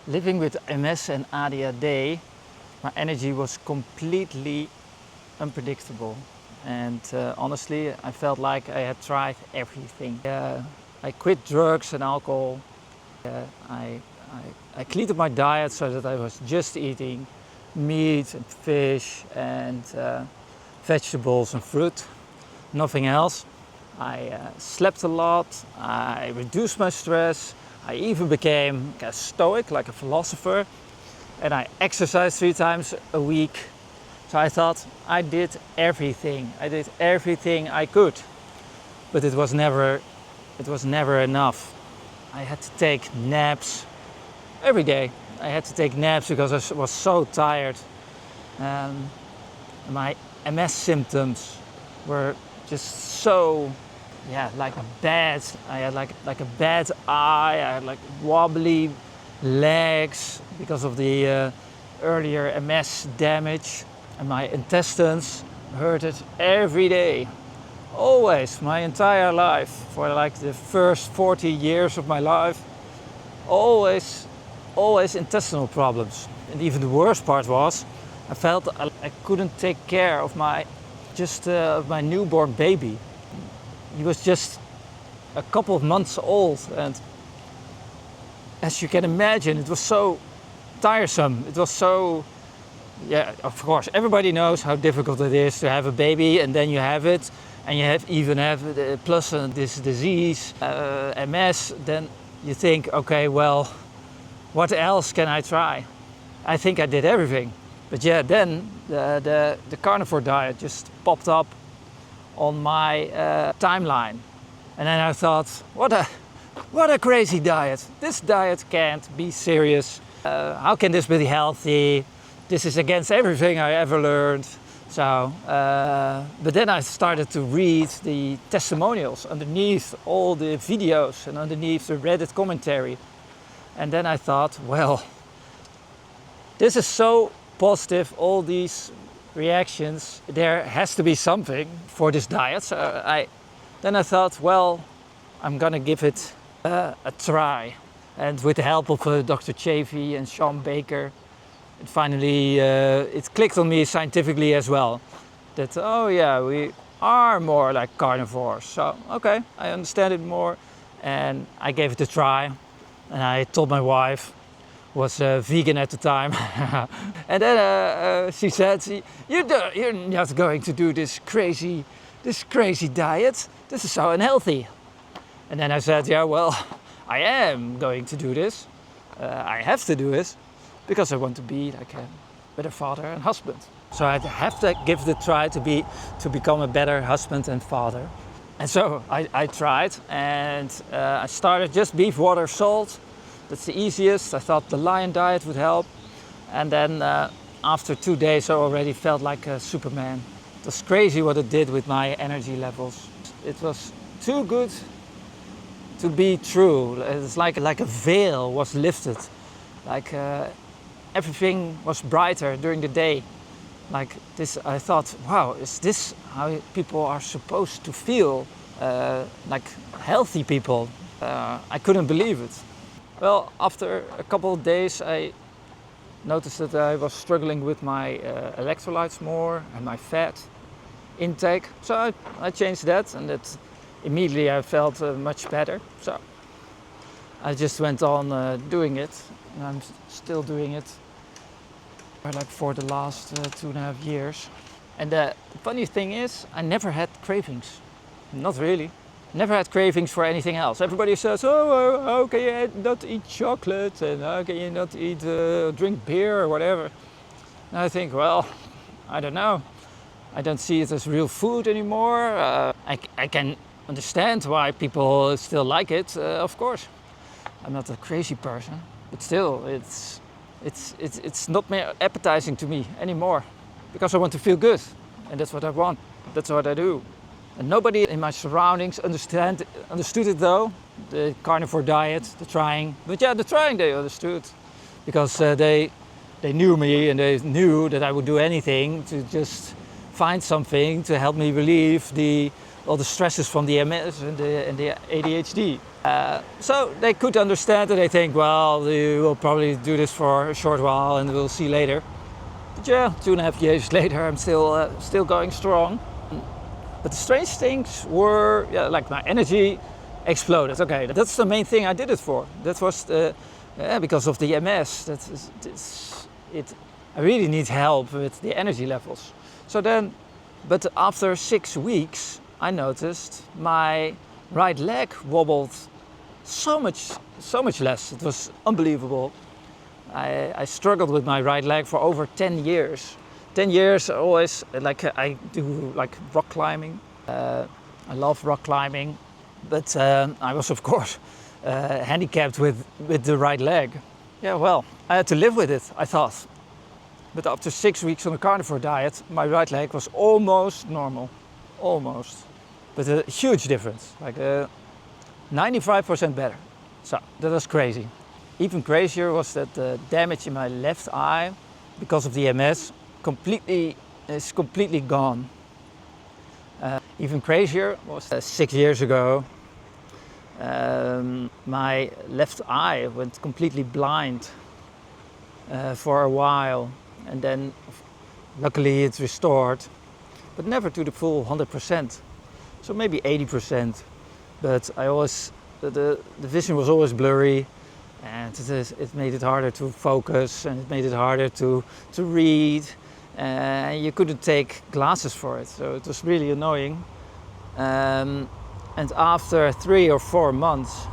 Living with MS and ADHD, my energy was completely unpredictable. And honestly, I felt like I had tried everything. I quit drugs and alcohol. I cleaned my diet so that I was just eating meat and fish and vegetables and fruit, nothing else. I slept a lot, I reduced my stress, I even became a stoic, like a philosopher, and I exercised 3 times a week. So I thought I did everything I could, but it was never enough. I had to take naps every day. I had to take naps because I was so tired. My MS symptoms were just so, like bad. I had like a bad eye. I had like wobbly legs because of the earlier MS damage, and my intestines hurted every day. Always, my entire life, for like the first 40 years of my life, always intestinal problems. And even the worst part was, I felt I couldn't take care of my newborn baby. He was just a couple of months old, and as you can imagine, it was so tiresome. It was so, of course, everybody knows how difficult it is to have a baby, and then you have it, and you even have plus this disease, MS. Then you think, okay, well, what else can I try? I think I did everything. But then the carnivore diet just popped up on my timeline. And then I thought, what a crazy diet. This diet can't be serious. How can this be healthy? This is against everything I ever learned. So, but then I started to read the testimonials underneath all the videos and underneath the Reddit commentary. And then I thought, well, this is so positive, all these reactions, there has to be something for this diet. So then I thought, well, I'm gonna give it a try. And with the help of Dr. Chavy and Sean Baker, it finally it clicked on me scientifically as well. That, oh yeah, we are more like carnivores. So, okay, I understand it more. And I gave it a try. And I told my wife, was vegan at the time, and then she said, "You're not going to do this crazy diet. This is so unhealthy." And then I said, "Yeah, well, I am going to do this. I have to do this because I want to be like a better father and husband. So I have to give it a try to become a better husband and father." And so I tried, and I started just beef, water, salt. That's the easiest. I thought the lion diet would help. And then after 2 days, I already felt like a Superman. It was crazy what it did with my energy levels. It was too good to be true. It's like a veil was lifted. Like everything was brighter during the day. Like this, I thought, wow, is this how people are supposed to feel? Like healthy people. I couldn't believe it. Well, after a couple of days, I noticed that I was struggling with my electrolytes more and my fat intake. So I changed that, and that immediately I felt much better. So I just went on doing it, and I'm still doing it like for the last 2.5 years. And the funny thing is, I never had cravings. Not really. Never had cravings for anything else. Everybody says, oh, how can you not eat chocolate, and how can you not eat, drink beer or whatever? And I think, well, I don't know. I don't see it as real food anymore. I can understand why people still like it, of course. I'm not a crazy person, but still, it's not more appetizing to me anymore, because I want to feel good, and that's what I want. That's what I do. And nobody in my surroundings understood it though, the carnivore diet, the trying. But yeah, the trying they understood, because they knew me, and they knew that I would do anything to just find something to help me relieve the all the stresses from the MS and the ADHD. So they could understand it. They think, well, you will probably do this for a short while and we'll see later. But yeah, 2.5 years later, I'm still going strong. But the strange things were, like my energy exploded. Okay, that's the main thing I did it for. That was because of the MS. I really need help with the energy levels. So then, but after 6 weeks, I noticed my right leg wobbled so much less. It was unbelievable. I struggled with my right leg for over 10 years. 10 years always, I do like rock climbing. I love rock climbing, but I was of course handicapped with the right leg. Yeah, well, I had to live with it, I thought. But after 6 weeks on a carnivore diet, my right leg was almost normal. Almost. But a huge difference, like 95% better. So that was crazy. Even crazier was that the damage in my left eye, because of the MS, is completely gone. Even crazier was 6 years ago. My left eye went completely blind for a while, and then luckily it's restored, but never to the full 100%. So maybe 80%. But the vision was always blurry, and it made it harder to focus, and it made it harder to read. You couldn't take glasses for it, so it was really annoying. And after 3 or 4 months,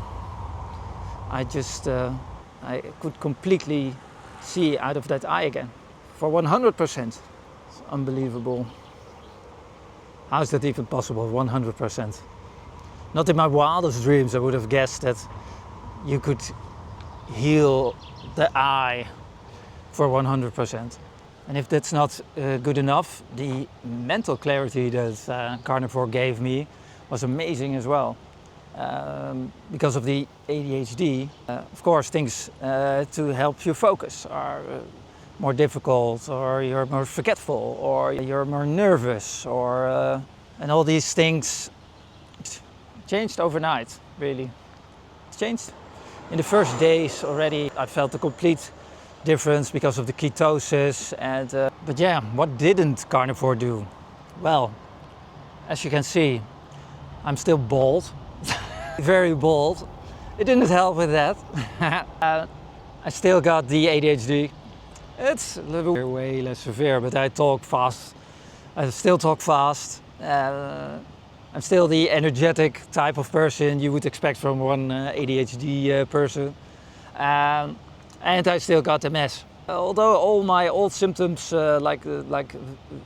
I could completely see out of that eye again for 100%. It's unbelievable. How is that even possible? 100%. Not in my wildest dreams I would have guessed that you could heal the eye for 100%. And if that's not good enough, the mental clarity that Carnivore gave me was amazing as well. Because of the ADHD, of course, things to help you focus are more difficult, or you're more forgetful, or you're more nervous, and all these things changed overnight, really. It changed. In the first days already, I felt a complete difference because of the ketosis. But yeah, what didn't Carnivore do? Well, as you can see, I'm still bald, very bald. It didn't help with that. I still got the ADHD. It's a little way less severe, but I talk fast. I still talk fast. I'm still the energetic type of person you would expect from one ADHD person. And I still got MS. Although all my old symptoms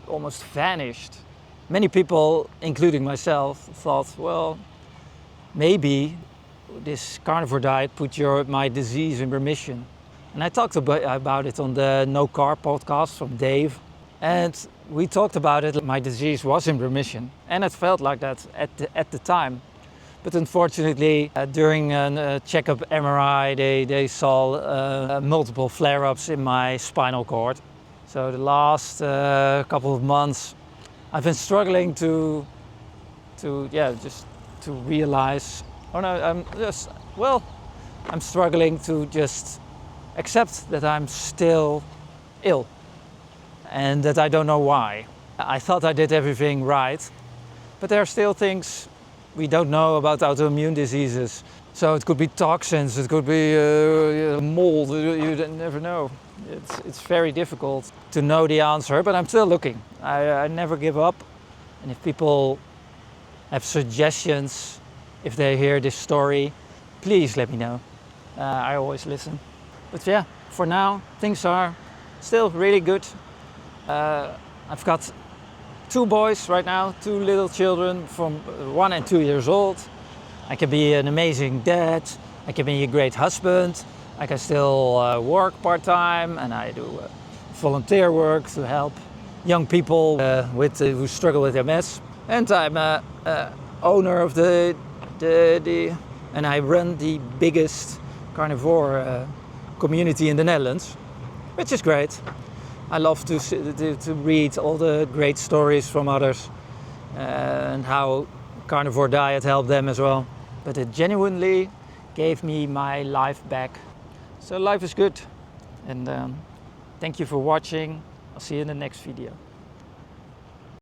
almost vanished, many people, including myself, thought, well, maybe this carnivore diet put my disease in remission. And I talked about it on the No Carb podcast from Dave. And we talked about it, my disease was in remission. And it felt like that at the time. But unfortunately, during a checkup MRI, they saw multiple flare-ups in my spinal cord. So the last couple of months, I've been struggling to realize. I'm struggling to just accept that I'm still ill, and that I don't know why. I thought I did everything right, but there are still things we don't know about autoimmune diseases. So it could be toxins, it could be mold, you never know. It's very difficult to know the answer, but I'm still looking. I never give up. And if people have suggestions, if they hear this story, please let me know. I always listen. But yeah, for now, things are still really good. I've got 2 boys right now, 2 little children from 1 and 2 years old. I can be an amazing dad, I can be a great husband, I can still work part-time, and I do volunteer work to help young people who struggle with MS. And I'm owner of and I run the biggest carnivore community in the Netherlands, which is great. I love to read all the great stories from others and how carnivore diet helped them as well. But it genuinely gave me my life back. So life is good. And thank you for watching. I'll see you in the next video.